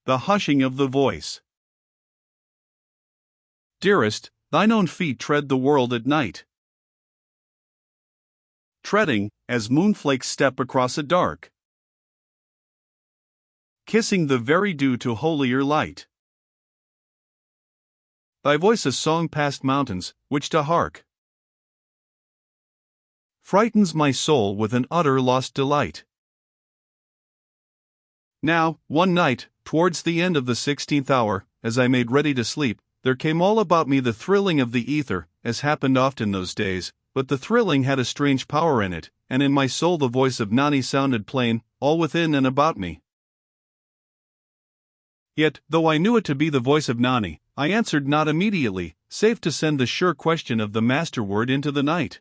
The hushing of the voice. Dearest, thine own feet tread the world at night. Treading, as moonflakes step across a dark. Kissing the very dew to holier light. Thy voice a song past mountains, which to hark frightens my soul with an utter lost delight. Now, one night, towards the end of the 16th hour, as I made ready to sleep, there came all about me the thrilling of the ether, as happened often those days, but the thrilling had a strange power in it, and in my soul the voice of Nani sounded plain, all within and about me. Yet, though I knew it to be the voice of Nani, I answered not immediately, save to send the sure question of the master word into the night.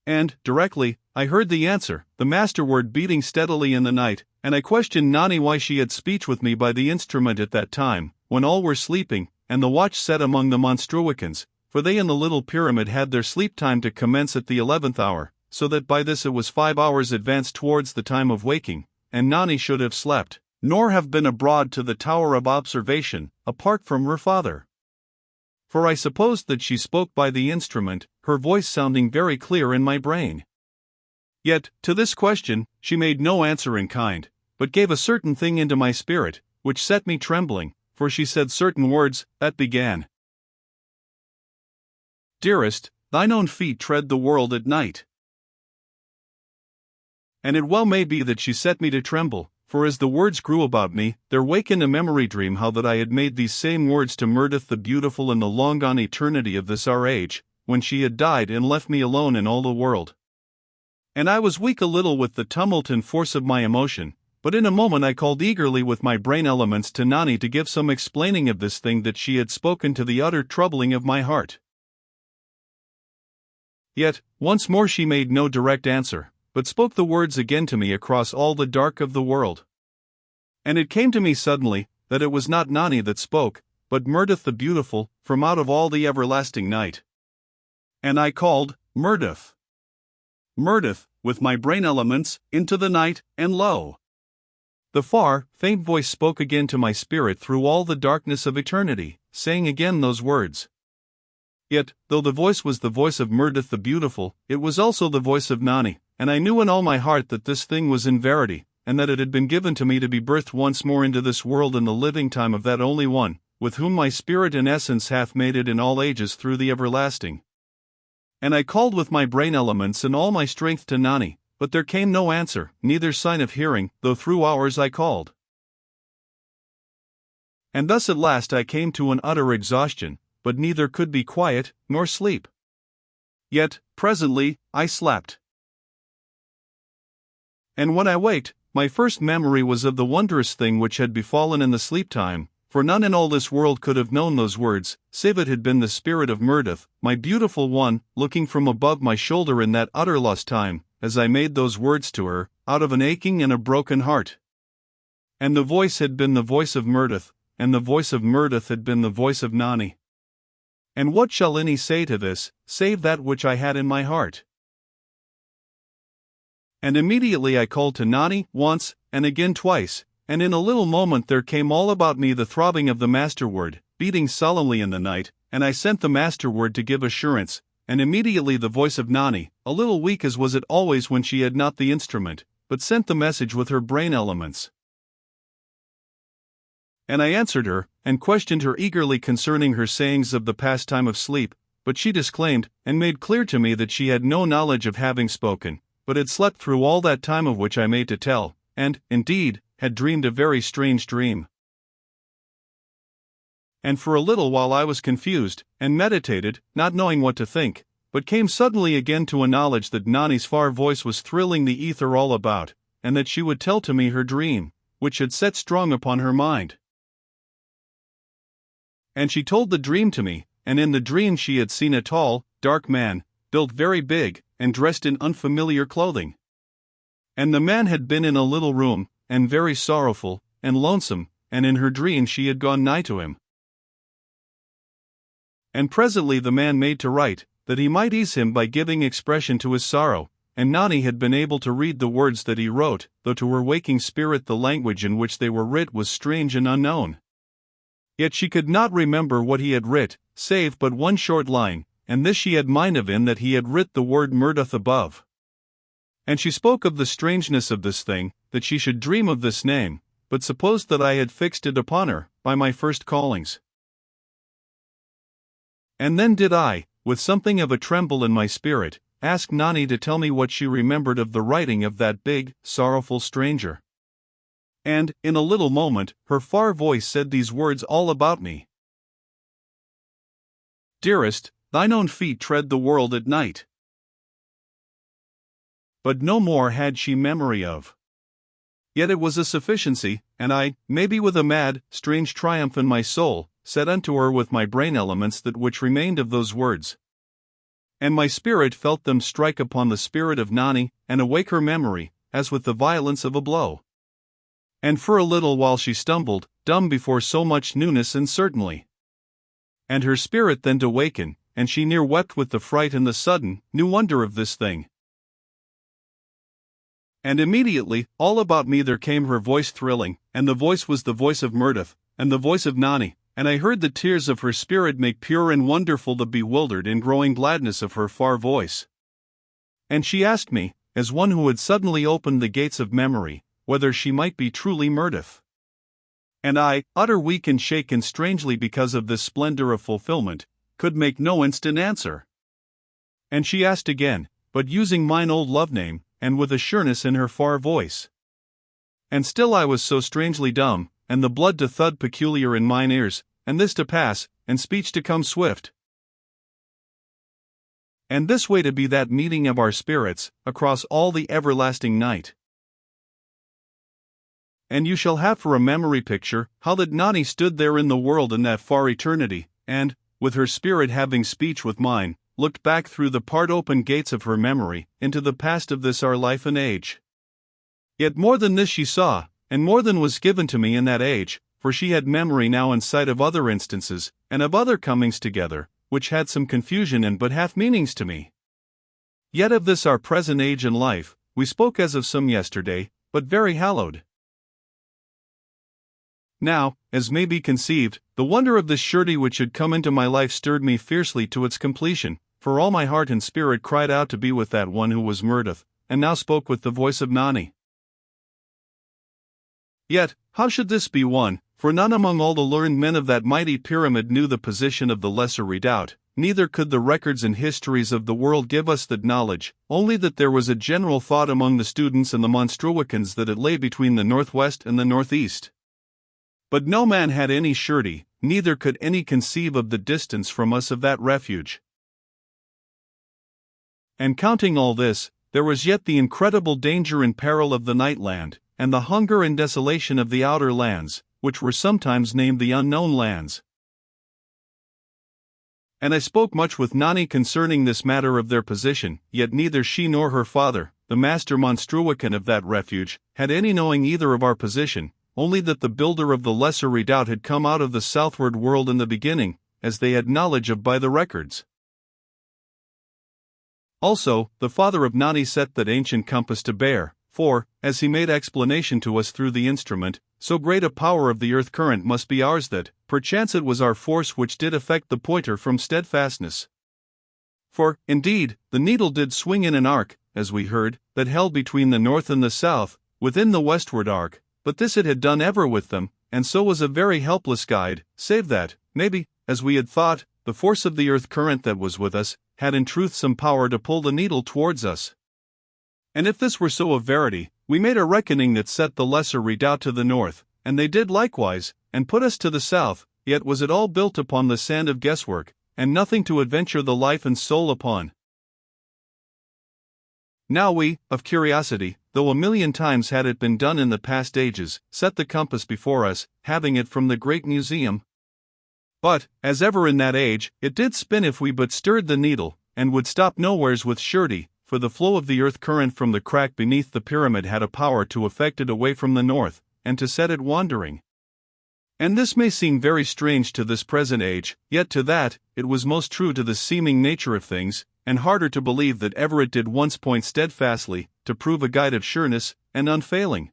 And, directly, I heard the answer, the master word beating steadily in the night, and I questioned Nani why she had speech with me by the instrument at that time, when all were sleeping, and the watch set among the Monstruicans, for they in the little pyramid had their sleep time to commence at the 11th hour, so that by this it was 5 hours advanced towards the time of waking, and Nani should have slept, nor have been abroad to the tower of observation, apart from her father. For I supposed that she spoke by the instrument, her voice sounding very clear in my brain. Yet, to this question, she made no answer in kind, but gave a certain thing into my spirit, which set me trembling, for she said certain words, that began, Dearest, thine own feet tread the world at night. And it well may be that she set me to tremble, for as the words grew about me, there wakened a memory dream how that I had made these same words to Murdith the beautiful in the long-gone eternity of this our age, when she had died and left me alone in all the world. And I was weak a little with the tumult and force of my emotion, but in a moment I called eagerly with my brain elements to Nani to give some explaining of this thing that she had spoken to the utter troubling of my heart. Yet, once more she made no direct answer, but spoke the words again to me across all the dark of the world. And it came to me suddenly, that it was not Nani that spoke, but Murdith the beautiful, from out of all the everlasting night. And I called, Murdith. Murdith, with my brain elements, into the night, and lo! The far, faint voice spoke again to my spirit through all the darkness of eternity, saying again those words. Yet, though the voice was the voice of Murdith the beautiful, it was also the voice of Nani, and I knew in all my heart that this thing was in verity, and that it had been given to me to be birthed once more into this world in the living time of that only one, with whom my spirit and essence hath made it in all ages through the everlasting. And I called with my brain elements and all my strength to Nani, but there came no answer, neither sign of hearing, though through hours I called. And thus at last I came to an utter exhaustion, but neither could be quiet, nor sleep. Yet, presently, I slept. And when I waked, my first memory was of the wondrous thing which had befallen in the sleep time, for none in all this world could have known those words, save it had been the spirit of Murdith, my beautiful one, looking from above my shoulder in that utter lost time, as I made those words to her, out of an aching and a broken heart. And the voice had been the voice of Murdith, and the voice of Murdith had been the voice of Nani. And what shall any say to this, save that which I had in my heart? And immediately I called to Nani, once, and again twice, and in a little moment there came all about me the throbbing of the master word, beating solemnly in the night, and I sent the master word to give assurance, and immediately the voice of Nani, a little weak as was it always when she had not the instrument, but sent the message with her brain elements. And I answered her, and questioned her eagerly concerning her sayings of the past time of sleep, but she disclaimed, and made clear to me that she had no knowledge of having spoken, but had slept through all that time of which I made to tell, and, indeed, had dreamed a very strange dream. And for a little while I was confused, and meditated, not knowing what to think, but came suddenly again to a knowledge that Nani's far voice was thrilling the ether all about, and that she would tell to me her dream, which had set strong upon her mind. And she told the dream to me, and in the dream she had seen a tall, dark man, built very big, and dressed in unfamiliar clothing. And the man had been in a little room, and very sorrowful, and lonesome, and in her dream she had gone nigh to him. And presently the man made to write, that he might ease him by giving expression to his sorrow, and Nani had been able to read the words that he wrote, though to her waking spirit the language in which they were writ was strange and unknown. Yet she could not remember what he had writ, save but one short line, and this she had mind of in that he had writ the word murdoth above. And she spoke of the strangeness of this thing, that she should dream of this name, but supposed that I had fixed it upon her, by my first callings. And then did I, with something of a tremble in my spirit, ask Nani to tell me what she remembered of the writing of that big, sorrowful stranger. And, in a little moment, her far voice said these words all about me. Dearest, thine own feet tread the world at night. But no more had she memory of. Yet it was a sufficiency, and I, maybe with a mad, strange triumph in my soul, said unto her with my brain elements that which remained of those words. And my spirit felt them strike upon the spirit of Nani, and awake her memory, as with the violence of a blow. And for a little while she stumbled, dumb before so much newness and certainly. And her spirit then to waken, and she near wept with the fright and the sudden, new wonder of this thing. And immediately, all about me there came her voice thrilling, and the voice was the voice of Murdoth, and the voice of Nani, and I heard the tears of her spirit make pure and wonderful the bewildered and growing gladness of her far voice. And she asked me, as one who had suddenly opened the gates of memory, whether she might be truly Murdoth. And I, utter weak and shaken strangely because of this splendor of fulfillment, could make no instant answer. And she asked again, but using mine old love name, and with a sureness in her far voice. And still I was so strangely dumb, and the blood to thud peculiar in mine ears, and this to pass, and speech to come swift. And this way to be that meeting of our spirits, across all the everlasting night. And you shall have for a memory picture, how that Nani stood there in the world in that far eternity, and, with her spirit having speech with mine, looked back through the part-open gates of her memory, into the past of this our life and age. Yet more than this she saw, and more than was given to me in that age, for she had memory now in sight of other instances, and of other comings together, which had some confusion and but half meanings to me. Yet of this our present age and life, we spoke as of some yesterday, but very hallowed. Now, as may be conceived, the wonder of this surety which had come into my life stirred me fiercely to its completion, for all my heart and spirit cried out to be with that one who was Murdoth, and now spoke with the voice of Nani. Yet, how should this be won, for none among all the learned men of that mighty pyramid knew the position of the Lesser Redoubt, neither could the records and histories of the world give us that knowledge, only that there was a general thought among the students and the Monstruicans that it lay between the northwest and the northeast. But no man had any surety, neither could any conceive of the distance from us of that refuge. And counting all this, there was yet the incredible danger and peril of the night land, and the hunger and desolation of the outer lands, which were sometimes named the unknown lands. And I spoke much with Nani concerning this matter of their position, yet neither she nor her father, the master Monstruican of that refuge, had any knowing either of our position, only that the builder of the Lesser Redoubt had come out of the southward world in the beginning, as they had knowledge of by the records. Also, the father of Nani set that ancient compass to bear, for, as he made explanation to us through the instrument, so great a power of the earth current must be ours that, perchance it was our force which did affect the pointer from steadfastness. For, indeed, the needle did swing in an arc, as we heard, that held between the north and the south, within the westward arc, but this it had done ever with them, and so was a very helpless guide, save that, maybe, as we had thought, the force of the earth current that was with us, had in truth some power to pull the needle towards us. And if this were so of verity, we made a reckoning that set the Lesser Redoubt to the north, and they did likewise, and put us to the south, yet was it all built upon the sand of guesswork, and nothing to adventure the life and soul upon. Now we, of curiosity, though a million times had it been done in the past ages, set the compass before us, having it from the great museum. But, as ever in that age, it did spin if we but stirred the needle, and would stop nowheres with surety, for the flow of the earth current from the crack beneath the pyramid had a power to affect it away from the north, and to set it wandering. And this may seem very strange to this present age, yet to that, it was most true to the seeming nature of things, and harder to believe that ever it did once point steadfastly, to prove a guide of sureness, and unfailing.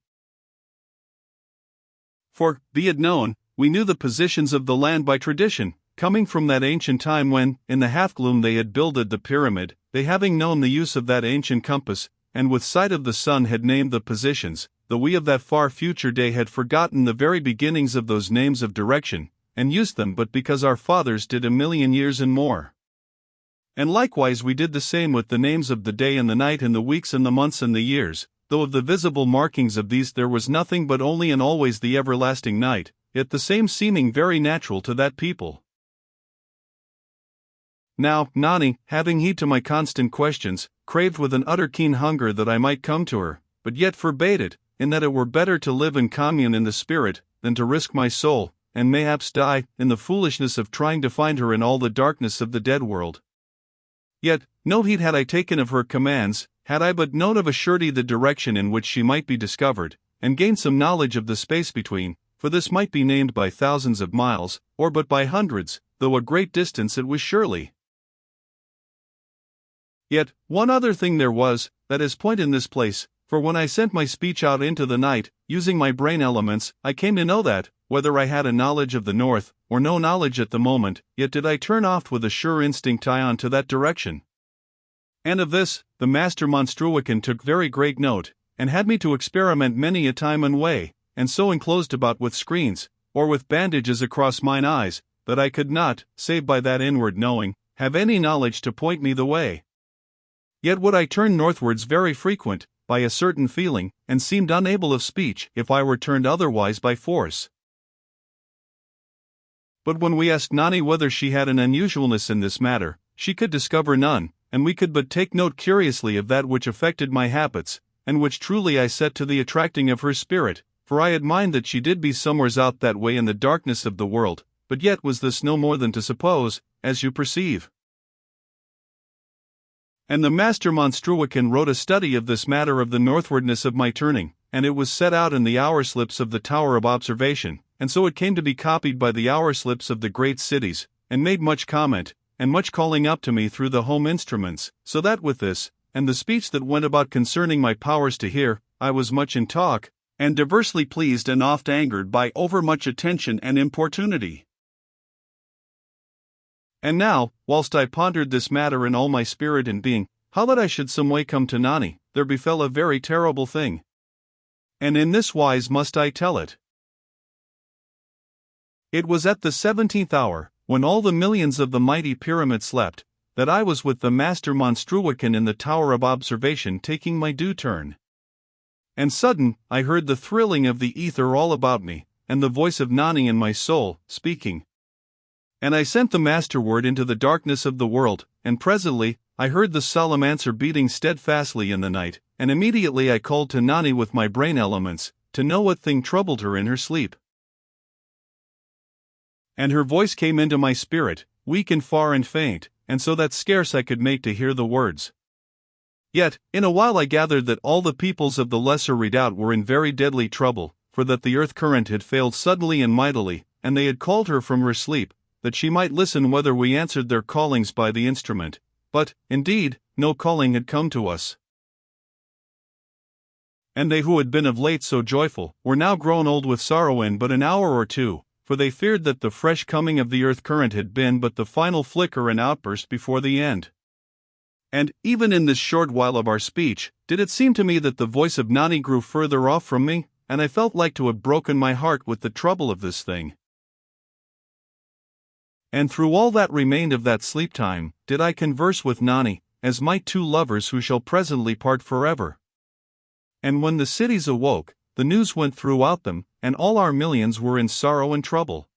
For, be it known, we knew the positions of the land by tradition, coming from that ancient time when, in the half-gloom they had builded the pyramid, they having known the use of that ancient compass, and with sight of the sun had named the positions, though we of that far future day had forgotten the very beginnings of those names of direction, and used them but because our fathers did 1,000,000 years and more. And likewise we did the same with the names of the day and the night and the weeks and the months and the years, though of the visible markings of these there was nothing but only and always the everlasting night, yet the same seeming very natural to that people. Now, Nani, having heed to my constant questions, craved with an utter keen hunger that I might come to her, but yet forbade it, in that it were better to live in commune in the spirit, than to risk my soul, and mayhaps die, in the foolishness of trying to find her in all the darkness of the dead world. Yet, no heed had I taken of her commands, had I but known of a surety the direction in which she might be discovered, and gained some knowledge of the space between, for this might be named by thousands of miles, or but by hundreds, though a great distance it was surely. Yet, one other thing there was, that is point in this place, for when I sent my speech out into the night, using my brain elements, I came to know that, whether I had a knowledge of the north, or no knowledge at the moment, yet did I turn oft with a sure instinct on to that direction. And of this, the master Monstruican took very great note, and had me to experiment many a time and way, and so enclosed about with screens, or with bandages across mine eyes, that I could not, save by that inward knowing, have any knowledge to point me the way. Yet would I turn northwards very frequent, by a certain feeling, and seemed unable of speech if I were turned otherwise by force. But when we asked Nani whether she had an unusualness in this matter, she could discover none, and we could but take note curiously of that which affected my habits, and which truly I set to the attracting of her spirit, for I had mind that she did be somewheres out that way in the darkness of the world, but yet was this no more than to suppose, as you perceive. And the master Monstruican wrote a study of this matter of the northwardness of my turning, and it was set out in the hour slips of the Tower of Observation, and so it came to be copied by the hour slips of the great cities, and made much comment, and much calling up to me through the home instruments, so that with this, and the speech that went about concerning my powers to hear, I was much in talk, and diversely pleased and oft angered by overmuch attention and importunity. And now, whilst I pondered this matter in all my spirit and being, how that I should some way come to Nani, there befell a very terrible thing. And in this wise must I tell it. It was at the 17th hour, when all the millions of the mighty pyramid slept, that I was with the master Monstruican in the Tower of Observation taking my due turn. And sudden, I heard the thrilling of the ether all about me, and the voice of Nani in my soul, speaking. And I sent the master word into the darkness of the world, and presently, I heard the solemn answer beating steadfastly in the night, and immediately I called to Nani with my brain elements, to know what thing troubled her in her sleep. And her voice came into my spirit, weak and far and faint, and so that scarce I could make to hear the words. Yet, in a while I gathered that all the peoples of the lesser redoubt were in very deadly trouble, for that the earth current had failed suddenly and mightily, and they had called her from her sleep, that she might listen whether we answered their callings by the instrument, but, indeed, no calling had come to us. And they who had been of late so joyful, were now grown old with sorrow in but an hour or two, for they feared that the fresh coming of the earth current had been but the final flicker and outburst before the end. And, even in this short while of our speech, did it seem to me that the voice of Nani grew further off from me, and I felt like to have broken my heart with the trouble of this thing. And through all that remained of that sleep time, did I converse with Nani, as might two lovers who shall presently part forever. And when the cities awoke, the news went throughout them, and all our millions were in sorrow and trouble.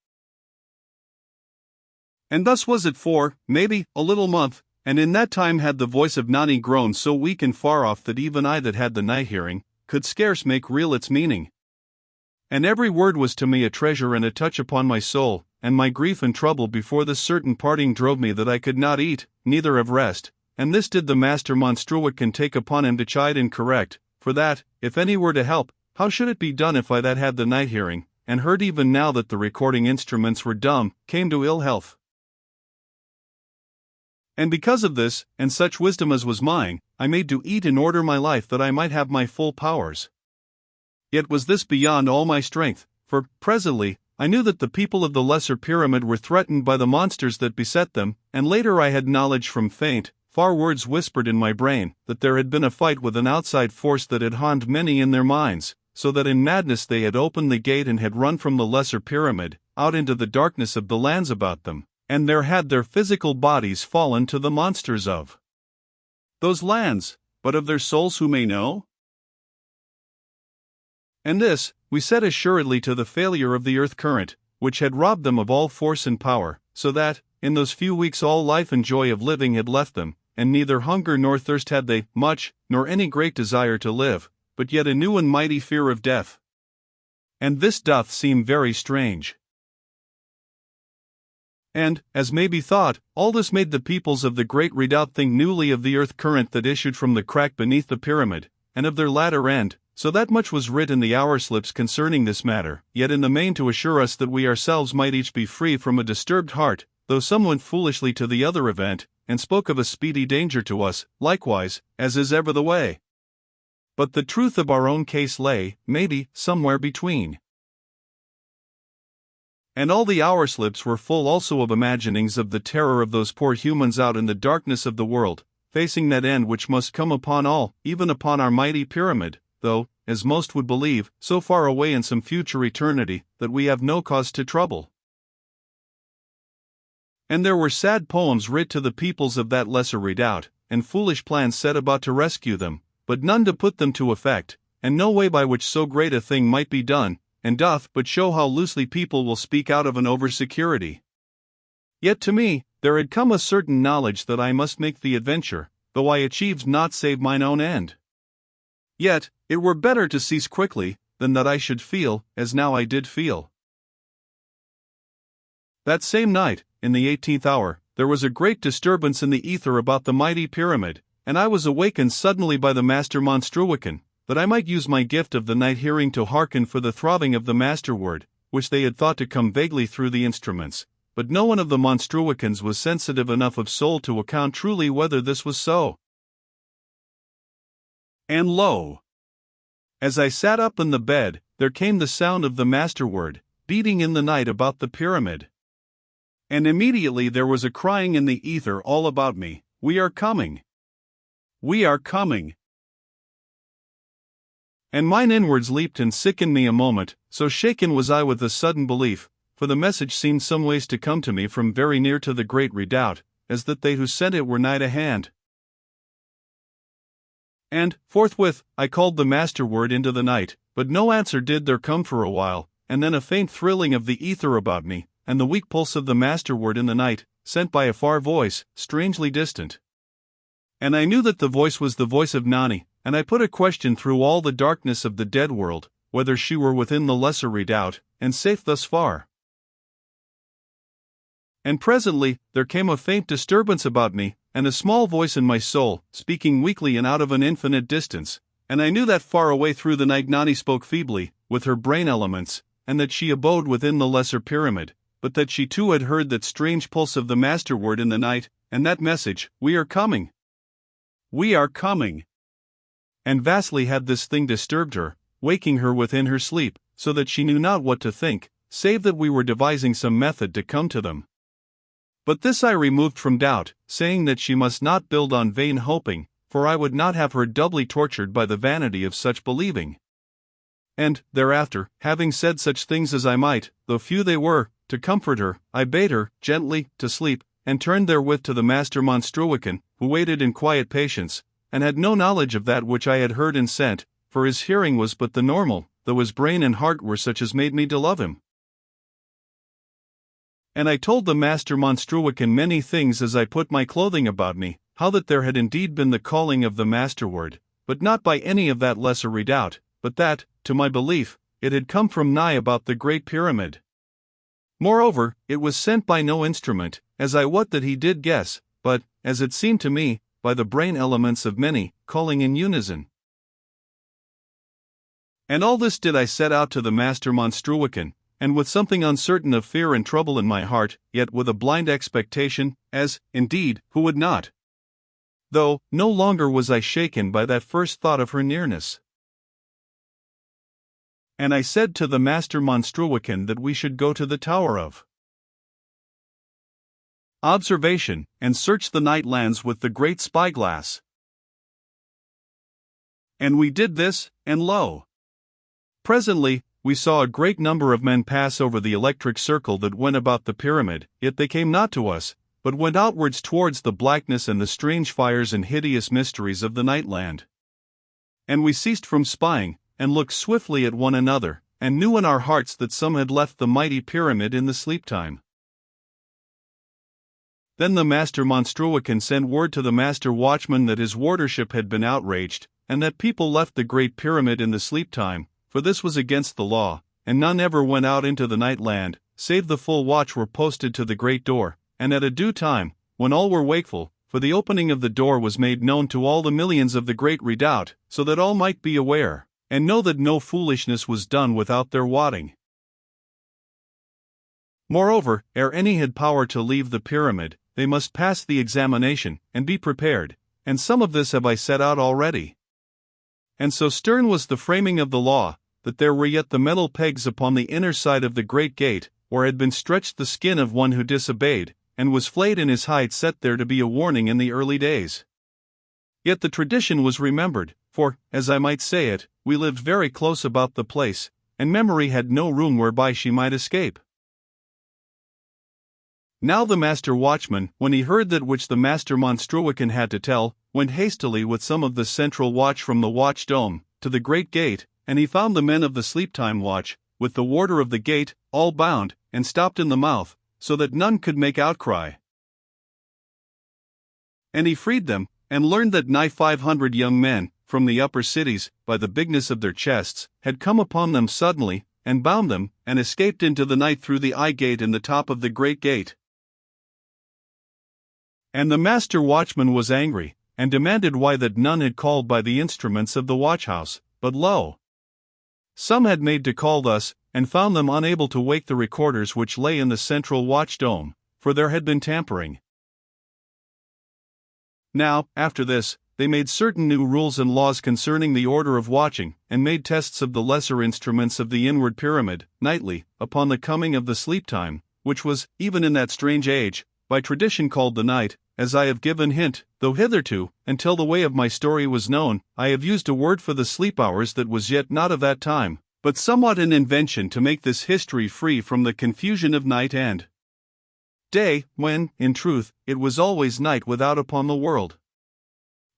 And thus was it for, maybe, a little month, and in that time had the voice of Nani grown so weak and far off that even I that had the night hearing, could scarce make real its meaning. And every word was to me a treasure and a touch upon my soul, and my grief and trouble before this certain parting drove me that I could not eat, neither have rest, and this did the master Monstruican take upon him to chide and correct, for that, if any were to help, how should it be done if I that had the night hearing, and heard even now that the recording instruments were dumb, came to ill health? And because of this, and such wisdom as was mine, I made to eat in order my life that I might have my full powers. Yet was this beyond all my strength, for, presently, I knew that the people of the Lesser Pyramid were threatened by the monsters that beset them, and later I had knowledge from faint, far words whispered in my brain, that there had been a fight with an outside force that had haunted many in their minds, so that in madness they had opened the gate and had run from the Lesser Pyramid, out into the darkness of the lands about them, and there had their physical bodies fallen to the monsters of those lands, but of their souls who may know? And this, we said assuredly to the failure of the earth current, which had robbed them of all force and power, so that, in those few weeks all life and joy of living had left them, and neither hunger nor thirst had they, much, nor any great desire to live, but yet a new and mighty fear of death. And this doth seem very strange. And, as may be thought, all this made the peoples of the great redoubt think newly of the earth current that issued from the crack beneath the pyramid, and of their latter end, so that much was writ in the hour slips concerning this matter, yet in the main to assure us that we ourselves might each be free from a disturbed heart, though some went foolishly to the other event, and spoke of a speedy danger to us, likewise, as is ever the way. But the truth of our own case lay, maybe, somewhere between. And all the hour slips were full also of imaginings of the terror of those poor humans out in the darkness of the world, facing that end which must come upon all, even upon our mighty pyramid, though, as most would believe, so far away in some future eternity, that we have no cause to trouble. And there were sad poems writ to the peoples of that lesser redoubt, and foolish plans set about to rescue them, but none to put them to effect, and no way by which so great a thing might be done, and doth but show how loosely people will speak out of an over-security. Yet to me, there had come a certain knowledge that I must make the adventure, though I achieved not save mine own end. Yet, it were better to cease quickly, than that I should feel, as now I did feel. That same night, in the 18th hour, there was a great disturbance in the ether about the mighty pyramid, and I was awakened suddenly by the master Monstruican, that I might use my gift of the night hearing to hearken for the throbbing of the master word, which they had thought to come vaguely through the instruments, but no one of the Monstruicans was sensitive enough of soul to account truly whether this was so. And lo! As I sat up in the bed, there came the sound of the master word, beating in the night about the pyramid. And immediately there was a crying in the ether all about me, "We are coming! We are coming!" And mine inwards leaped and sickened me a moment, so shaken was I with a sudden belief, for the message seemed some ways to come to me from very near to the great redoubt, as that they who sent it were nigh to hand. And, forthwith, I called the master word into the night, but no answer did there come for a while, and then a faint thrilling of the ether about me, and the weak pulse of the master word in the night, sent by a far voice, strangely distant. And I knew that the voice was the voice of Nani, and I put a question through all the darkness of the dead world, whether she were within the lesser redoubt, and safe thus far. And presently, there came a faint disturbance about me, and a small voice in my soul, speaking weakly and out of an infinite distance, and I knew that far away through the night Nani spoke feebly, with her brain elements, and that she abode within the lesser pyramid, but that she too had heard that strange pulse of the master word in the night, and that message, "We are coming! We are coming!" And vastly had this thing disturbed her, waking her within her sleep, so that she knew not what to think, save that we were devising some method to come to them. But this I removed from doubt, saying that she must not build on vain hoping, for I would not have her doubly tortured by the vanity of such believing. And, thereafter, having said such things as I might, though few they were, to comfort her, I bade her, gently, to sleep, and turned therewith to the master Monstruican, who waited in quiet patience, and had no knowledge of that which I had heard and sent, for his hearing was but the normal, though his brain and heart were such as made me to love him. And I told the master Monstruican many things as I put my clothing about me, how that there had indeed been the calling of the master word, but not by any of that lesser redoubt, but that, to my belief, it had come from nigh about the great pyramid. Moreover, it was sent by no instrument, as I wot that he did guess, but, as it seemed to me, by the brain elements of many, calling in unison. And all this did I set out to the master Monstruican, and with something uncertain of fear and trouble in my heart, yet with a blind expectation, as, indeed, who would not? Though, no longer was I shaken by that first thought of her nearness. And I said to the Master Monstruican that we should go to the Tower of Observation, and search the night lands with the great spyglass. And we did this, and lo! Presently, we saw a great number of men pass over the electric circle that went about the pyramid, yet they came not to us, but went outwards towards the blackness and the strange fires and hideous mysteries of the night land. And we ceased from spying, and looked swiftly at one another, and knew in our hearts that some had left the mighty pyramid in the sleep time. Then the Master Monstruican sent word to the Master Watchman that his wardership had been outraged, and that people left the great pyramid in the sleep time, for this was against the law, and none ever went out into the night land, save the full watch were posted to the great door, and at a due time, when all were wakeful, for the opening of the door was made known to all the millions of the great redoubt, so that all might be aware, and know that no foolishness was done without their wotting. Moreover, ere any had power to leave the pyramid, they must pass the examination, and be prepared, and some of this have I set out already. And so stern was the framing of the law, that there were yet the metal pegs upon the inner side of the great gate, where had been stretched the skin of one who disobeyed, and was flayed in his hide, set there to be a warning in the early days. Yet the tradition was remembered, for, as I might say it, we lived very close about the place, and memory had no room whereby she might escape. Now the Master Watchman, when he heard that which the Master Monstruican had to tell, went hastily with some of the central watch from the watch dome, to the great gate, and he found the men of the sleep-time watch, with the warder of the gate, all bound, and stopped in the mouth, so that none could make outcry. And he freed them, and learned that nigh 500 young men, from the upper cities, by the bigness of their chests, had come upon them suddenly, and bound them, and escaped into the night through the eye gate in the top of the great gate. And the Master Watchman was angry, and demanded why that none had called by the instruments of the watchhouse, but lo! Some had made to call thus, and found them unable to wake the recorders which lay in the central watch dome, for there had been tampering. Now, after this, they made certain new rules and laws concerning the order of watching, and made tests of the lesser instruments of the inward pyramid, nightly, upon the coming of the sleep time, which was, even in that strange age, by tradition called the night, as I have given hint, though hitherto, until the way of my story was known, I have used a word for the sleep hours that was yet not of that time, but somewhat an invention to make this history free from the confusion of night and day, when, in truth, it was always night without upon the world.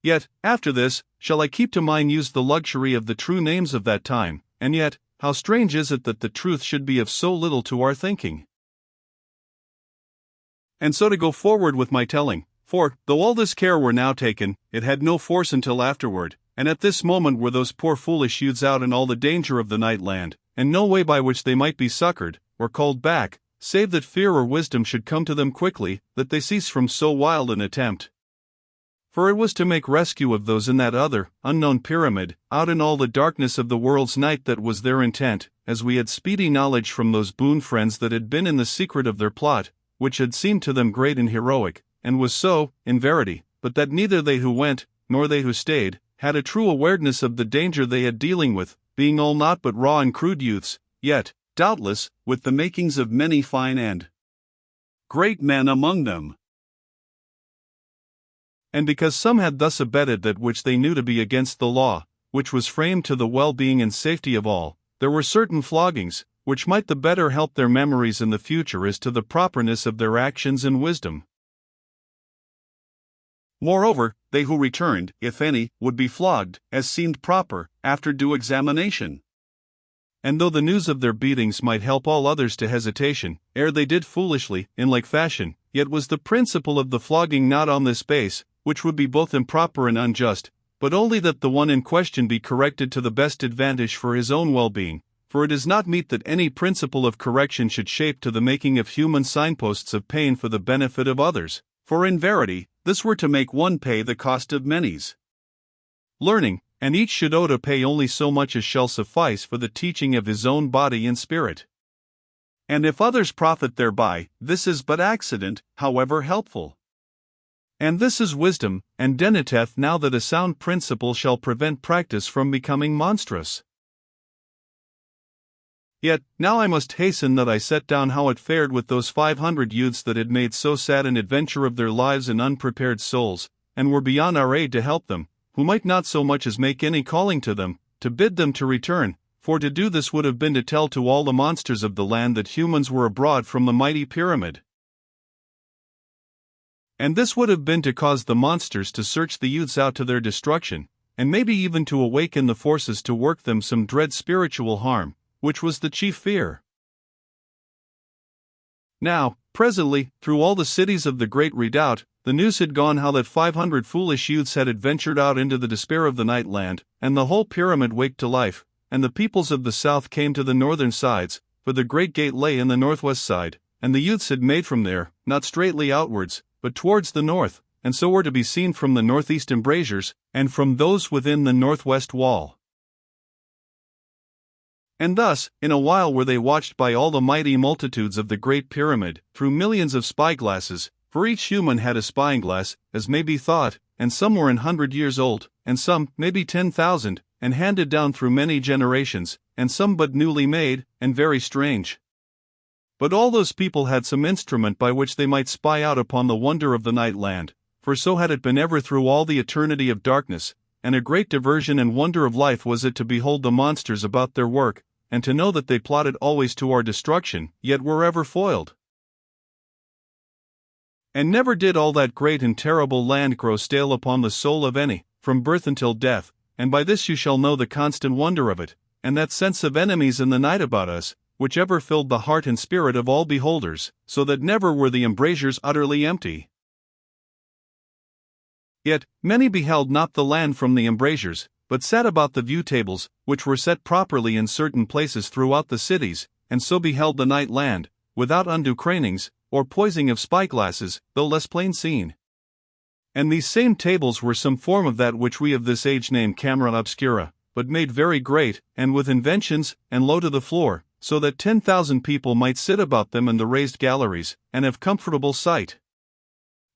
Yet, after this, shall I keep to mine use the luxury of the true names of that time, and yet, how strange is it that the truth should be of so little to our thinking. And so to go forward with my telling, for, though all this care were now taken, it had no force until afterward, and at this moment were those poor foolish youths out in all the danger of the night land, and no way by which they might be succored, or called back, save that fear or wisdom should come to them quickly, that they cease from so wild an attempt. For it was to make rescue of those in that other, unknown pyramid, out in all the darkness of the world's night, that was their intent, as we had speedy knowledge from those boon friends that had been in the secret of their plot, which had seemed to them great and heroic, and was so, in verity, but that neither they who went, nor they who stayed, had a true awareness of the danger they had dealing with, being all naught but raw and crude youths, yet, doubtless, with the makings of many fine and great men among them. And because some had thus abetted that which they knew to be against the law, which was framed to the well-being and safety of all, there were certain floggings, which might the better help their memories in the future as to the properness of their actions and wisdom. Moreover, they who returned, if any, would be flogged, as seemed proper, after due examination. And though the news of their beatings might help all others to hesitation, ere they did foolishly, in like fashion, yet was the principle of the flogging not on this base, which would be both improper and unjust, but only that the one in question be corrected to the best advantage for his own well-being, for it is not meet that any principle of correction should shape to the making of human signposts of pain for the benefit of others, for in verity, this were to make one pay the cost of many's learning, and each should owe to pay only so much as shall suffice for the teaching of his own body and spirit. And if others profit thereby, this is but accident, however helpful. And this is wisdom, and denoteth now that a sound principle shall prevent practice from becoming monstrous. Yet, now I must hasten that I set down how it fared with those 500 youths that had made so sad an adventure of their lives in unprepared souls, and were beyond our aid to help them, who might not so much as make any calling to them, to bid them to return, for to do this would have been to tell to all the monsters of the land that humans were abroad from the mighty pyramid. And this would have been to cause the monsters to search the youths out to their destruction, and maybe even to awaken the forces to work them some dread spiritual harm, which was the chief fear. Now, presently, through all the cities of the great redoubt, the news had gone how that 500 foolish youths had adventured out into the despair of the night land, and the whole pyramid waked to life, and the peoples of the south came to the northern sides, for the great gate lay in the northwest side, and the youths had made from there, not straightly outwards, but towards the north, and so were to be seen from the northeast embrasures, and from those within the northwest wall. And thus, in a while were they watched by all the mighty multitudes of the great pyramid, through millions of spyglasses, for each human had a spying glass, as may be thought, and some were 100 years old, and some, maybe 10,000, and handed down through many generations, and some but newly made, and very strange. But all those people had some instrument by which they might spy out upon the wonder of the night land, for so had it been ever through all the eternity of darkness, and a great diversion and wonder of life was it to behold the monsters about their work, and to know that they plotted always to our destruction, yet were ever foiled. And never did all that great and terrible land grow stale upon the soul of any, from birth until death, and by this you shall know the constant wonder of it, and that sense of enemies in the night about us, which ever filled the heart and spirit of all beholders, so that never were the embrasures utterly empty. Yet, many beheld not the land from the embrasures, but sat about the view tables, which were set properly in certain places throughout the cities, and so beheld the night land, without undue cranings, or poising of spyglasses, though less plain seen. And these same tables were some form of that which we of this age name camera obscura, but made very great, and with inventions, and low to the floor, so that 10,000 people might sit about them in the raised galleries, and have comfortable sight.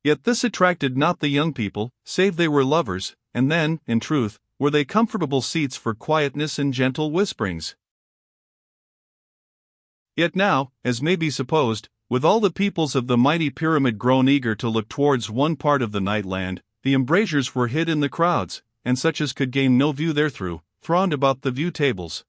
Yet this attracted not the young people, save they were lovers, and then, in truth, were they comfortable seats for quietness and gentle whisperings. Yet now, as may be supposed, with all the peoples of the mighty pyramid grown eager to look towards one part of the night land, the embrasures were hid in the crowds, and such as could gain no view therethrough, thronged about the view tables.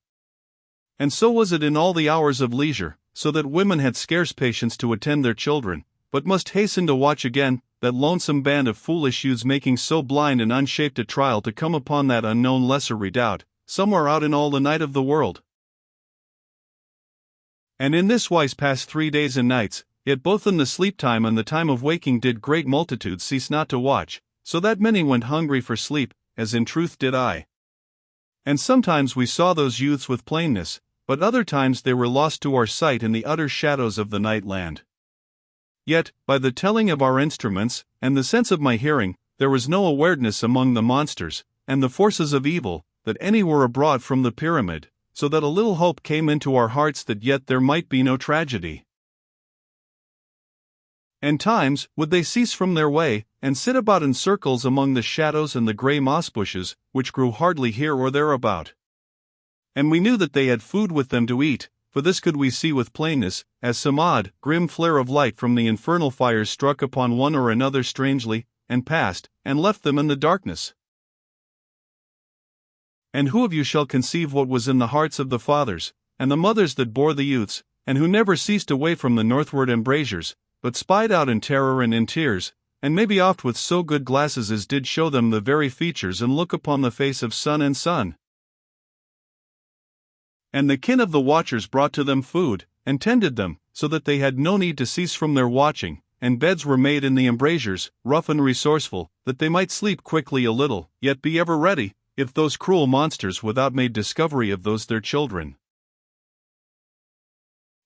And so was it in all the hours of leisure, so that women had scarce patience to attend their children, but must hasten to watch again that lonesome band of foolish youths making so blind and unshaped a trial to come upon that unknown lesser redoubt, somewhere out in all the night of the world. And in this wise passed 3 days and nights, yet both in the sleep time and the time of waking did great multitudes cease not to watch, so that many went hungry for sleep, as in truth did I. And sometimes we saw those youths with plainness, but other times they were lost to our sight in the utter shadows of the night land. Yet, by the telling of our instruments, and the sense of my hearing, there was no awareness among the monsters, and the forces of evil, that any were abroad from the pyramid, so that a little hope came into our hearts that yet there might be no tragedy. And times would they cease from their way, and sit about in circles among the shadows and the grey moss bushes, which grew hardly here or there about. And we knew that they had food with them to eat, for this could we see with plainness, as some odd, grim flare of light from the infernal fires struck upon one or another strangely, and passed, and left them in the darkness. And who of you shall conceive what was in the hearts of the fathers, and the mothers that bore the youths, and who never ceased away from the northward embrasures, but spied out in terror and in tears, and maybe oft with so good glasses as did show them the very features and look upon the face of sun and sun? And the kin of the watchers brought to them food, and tended them, so that they had no need to cease from their watching, and beds were made in the embrasures, rough and resourceful, that they might sleep quickly a little, yet be ever ready, if those cruel monsters without made discovery of those their children.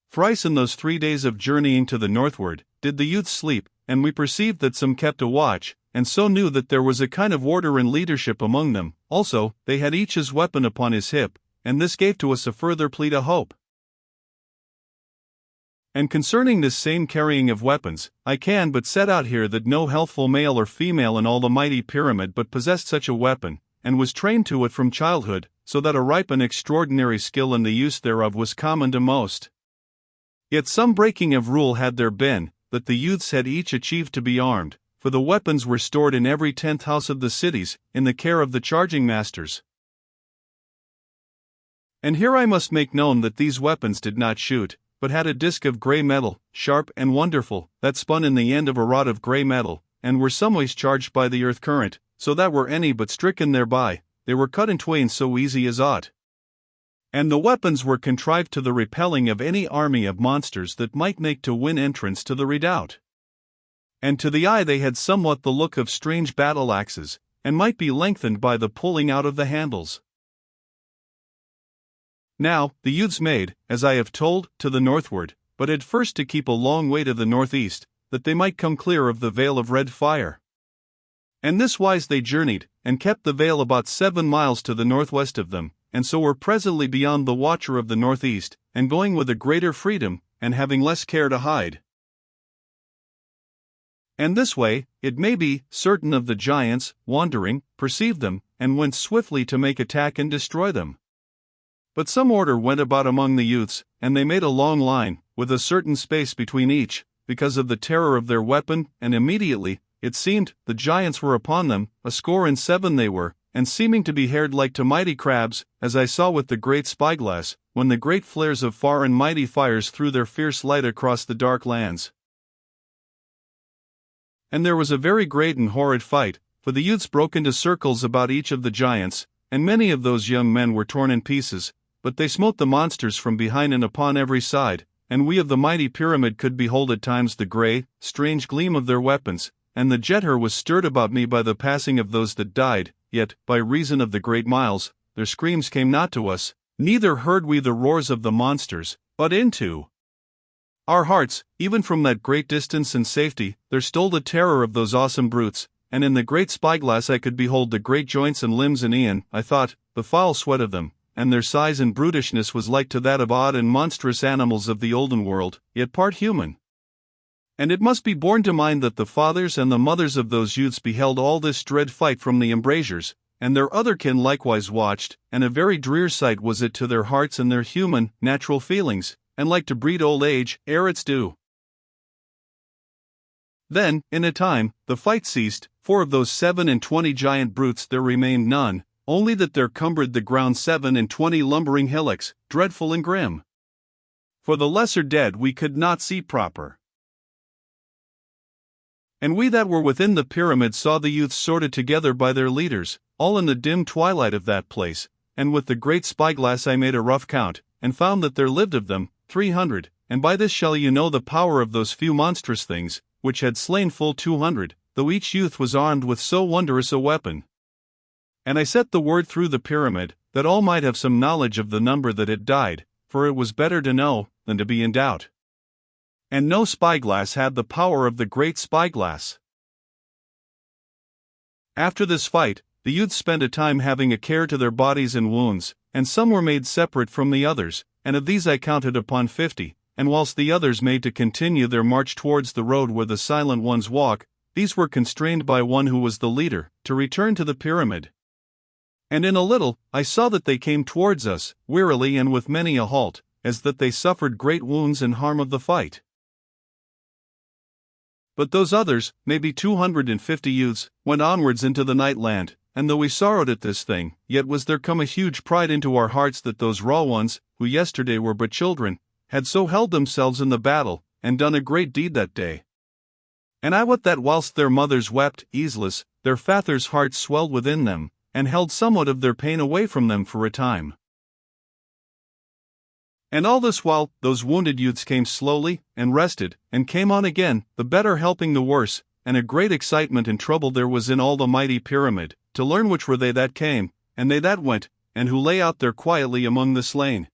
Thrice in those 3 days of journeying to the northward, did the youths sleep, and we perceived that some kept a watch, and so knew that there was a kind of order and leadership among them. Also, they had each his weapon upon his hip, and this gave to us a further plea to hope. And concerning this same carrying of weapons, I can but set out here that no healthful male or female in all the mighty pyramid but possessed such a weapon, and was trained to it from childhood, so that a ripe and extraordinary skill in the use thereof was common to most. Yet some breaking of rule had there been, that the youths had each achieved to be armed, for the weapons were stored in every 10th house of the cities, in the care of the charging masters. And here I must make known that these weapons did not shoot, but had a disc of grey metal, sharp and wonderful, that spun in the end of a rod of grey metal, and were someways charged by the earth current, so that were any but stricken thereby, they were cut in twain so easy as aught. And the weapons were contrived to the repelling of any army of monsters that might make to win entrance to the redoubt. And to the eye they had somewhat the look of strange battle axes, and might be lengthened by the pulling out of the handles. Now, the youths made, as I have told, to the northward, but had first to keep a long way to the northeast, that they might come clear of the veil of red fire. And this wise they journeyed, and kept the veil about 7 miles to the northwest of them, and so were presently beyond the watcher of the northeast, and going with a greater freedom, and having less care to hide. And this way, it may be, certain of the giants, wandering, perceived them, and went swiftly to make attack and destroy them. But some order went about among the youths, and they made a long line, with a certain space between each, because of the terror of their weapon, and immediately, it seemed, the giants were upon them, 67 they were, and seeming to be haired like to mighty crabs, as I saw with the great spyglass, when the great flares of far and mighty fires threw their fierce light across the dark lands. And there was a very great and horrid fight, for the youths broke into circles about each of the giants, and many of those young men were torn in pieces, but they smote the monsters from behind and upon every side, and we of the mighty pyramid could behold at times the grey, strange gleam of their weapons, and the jetter was stirred about me by the passing of those that died, yet, by reason of the great miles, their screams came not to us, neither heard we the roars of the monsters, but into our hearts, even from that great distance and safety, there stole the terror of those awesome brutes, and in the great spyglass I could behold the great joints and limbs and e'en, I thought, the foul sweat of them, and their size and brutishness was like to that of odd and monstrous animals of the olden world, yet part human. And it must be borne to mind that the fathers and the mothers of those youths beheld all this dread fight from the embrasures, and their other kin likewise watched, and a very drear sight was it to their hearts and their human, natural feelings, and like to breed old age, ere its due. Then, in a time, the fight ceased, for of those 27 giant brutes there remained none, only that there cumbered the ground 27 lumbering hillocks, dreadful and grim. For the lesser dead we could not see proper. And we that were within the pyramid saw the youths sorted together by their leaders, all in the dim twilight of that place, and with the great spyglass I made a rough count, and found that there lived of them 300, and by this shall you know the power of those few monstrous things, which had slain full 200, though each youth was armed with so wondrous a weapon. And I set the word through the pyramid, that all might have some knowledge of the number that had died, for it was better to know, than to be in doubt. And no spyglass had the power of the great spyglass. After this fight, the youths spent a time having a care to their bodies and wounds, and some were made separate from the others, and of these I counted upon 50, and whilst the others made to continue their march towards the road where the silent ones walk, these were constrained by one who was the leader, to return to the pyramid. And in a little, I saw that they came towards us, wearily and with many a halt, as that they suffered great wounds and harm of the fight. But those others, maybe 250 youths, went onwards into the night land, and though we sorrowed at this thing, yet was there come a huge pride into our hearts that those raw ones, who yesterday were but children, had so held themselves in the battle, and done a great deed that day. And I wot that whilst their mothers wept, easeless, their fathers' hearts swelled within them, and held somewhat of their pain away from them for a time. And all this while, those wounded youths came slowly, and rested, and came on again, the better helping the worse, and a great excitement and trouble there was in all the mighty pyramid, to learn which were they that came, and they that went, and who lay out there quietly among the slain.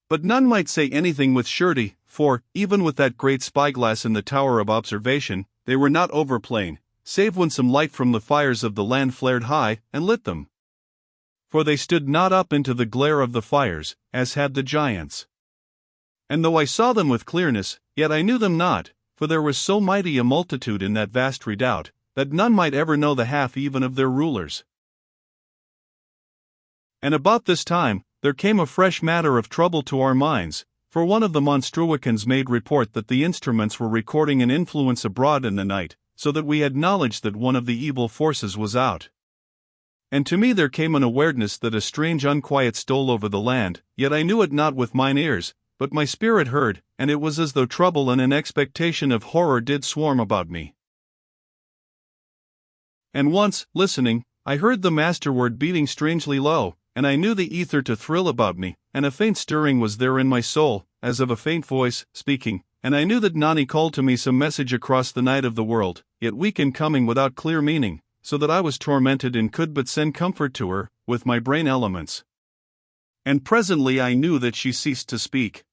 But none might say anything with surety, for, even with that great spyglass in the tower of observation, they were not overplain, save when some light from the fires of the land flared high, and lit them. For they stood not up into the glare of the fires, as had the giants. And though I saw them with clearness, yet I knew them not, for there was so mighty a multitude in that vast redoubt, that none might ever know the half even of their rulers. And about this time, there came a fresh matter of trouble to our minds, for one of the monstruicans made report that the instruments were recording an influence abroad in the night, so that we had knowledge that one of the evil forces was out. And to me there came an awareness that a strange unquiet stole over the land, yet I knew it not with mine ears, but my spirit heard, and it was as though trouble and an expectation of horror did swarm about me. And once, listening, I heard the masterword beating strangely low, and I knew the ether to thrill about me, and a faint stirring was there in my soul, as of a faint voice, speaking, and I knew that Nani called to me some message across the night of the world, yet weak in coming without clear meaning, so that I was tormented and could but send comfort to her, with my brain elements. And presently I knew that she ceased to speak.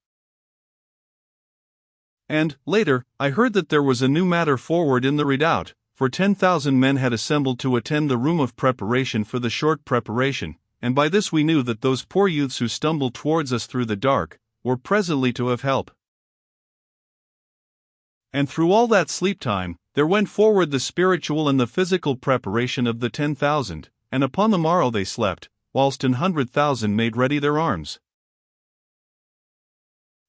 And, later, I heard that there was a new matter forward in the redoubt, for 10,000 men had assembled to attend the room of preparation for the short preparation, and by this we knew that those poor youths who stumbled towards us through the dark, were presently to have help. And through all that sleep time, there went forward the spiritual and the physical preparation of the 10,000, and upon the morrow they slept, whilst 100,000 made ready their arms.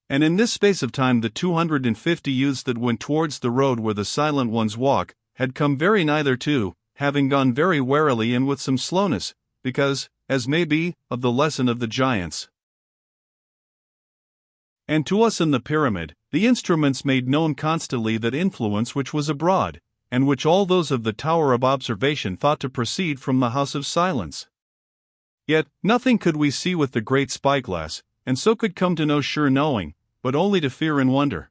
And in this space of time the 250 youths that went towards the road where the silent ones walk, had come very nigh thereto, having gone very warily and with some slowness, because, as may be, of the lesson of the giants. And to us in the pyramid, the instruments made known constantly that influence which was abroad, and which all those of the tower of observation thought to proceed from the house of silence. Yet, nothing could we see with the great spyglass, and so could come to no sure knowing, but only to fear and wonder.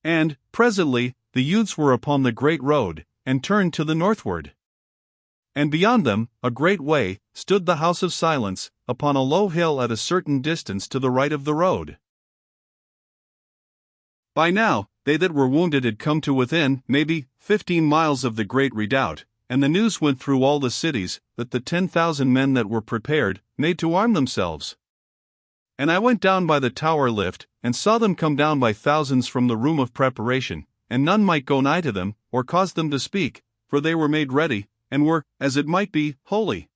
And, presently, the youths were upon the great road, and turned to the northward. And beyond them, a great way, stood the house of silence, upon a low hill at a certain distance to the right of the road. By now, they that were wounded had come to within, maybe, 15 miles of the great redoubt, and the news went through all the cities, that the 10,000 men that were prepared, made to arm themselves. And I went down by the tower lift, and saw them come down by thousands from the room of preparation, and none might go nigh to them, or cause them to speak, for they were made ready, and were, as it might be, holy.